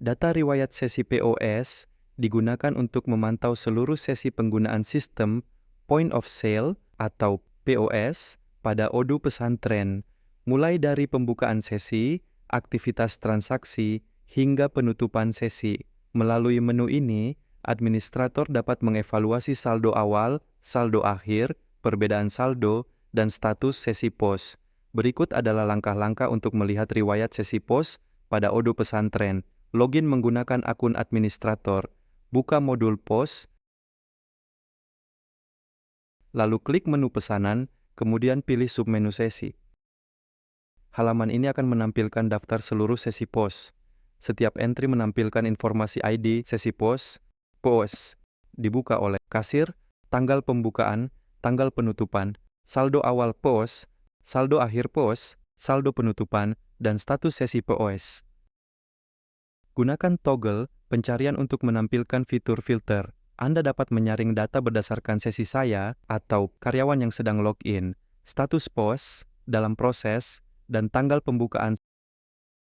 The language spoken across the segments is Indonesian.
Data riwayat sesi POS digunakan untuk memantau seluruh sesi penggunaan sistem Point of Sale atau POS pada Odoo pesantren, mulai dari pembukaan sesi, aktivitas transaksi, hingga penutupan sesi. Melalui menu ini, administrator dapat mengevaluasi saldo awal, saldo akhir, perbedaan saldo, dan status sesi POS. Berikut adalah langkah-langkah untuk melihat riwayat sesi POS pada Odoo pesantren. Login menggunakan akun administrator, buka modul POS, lalu klik menu pesanan, kemudian pilih submenu sesi. Halaman ini akan menampilkan daftar seluruh sesi POS. Setiap entry menampilkan informasi ID sesi POS, dibuka oleh kasir, tanggal pembukaan, tanggal penutupan, saldo awal POS, saldo akhir POS, saldo penutupan, dan status sesi POS. Gunakan toggle pencarian untuk menampilkan fitur filter. Anda dapat menyaring data berdasarkan sesi saya atau karyawan yang sedang login, status POS, dalam proses, dan tanggal pembukaan,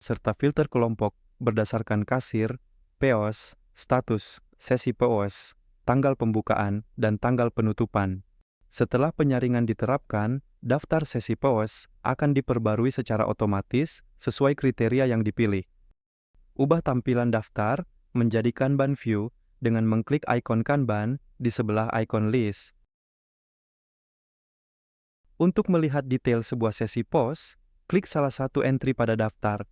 serta filter kelompok berdasarkan kasir, POS, status, sesi POS, tanggal pembukaan, dan tanggal penutupan. Setelah penyaringan diterapkan, daftar sesi POS akan diperbarui secara otomatis sesuai kriteria yang dipilih. Ubah tampilan daftar menjadi Kanban view dengan mengklik ikon Kanban di sebelah ikon list. Untuk melihat detail sebuah sesi POS, klik salah satu entry pada daftar.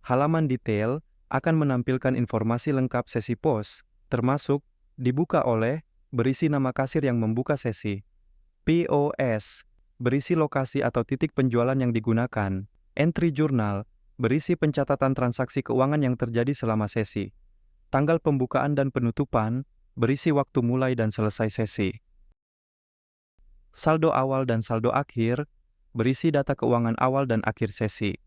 Halaman detail akan menampilkan informasi lengkap sesi POS, termasuk dibuka oleh, berisi nama kasir yang membuka sesi, POS, berisi lokasi atau titik penjualan yang digunakan, entry jurnal, berisi pencatatan transaksi keuangan yang terjadi selama sesi, tanggal pembukaan dan penutupan, berisi waktu mulai dan selesai sesi, saldo awal dan saldo akhir, berisi data keuangan awal dan akhir sesi.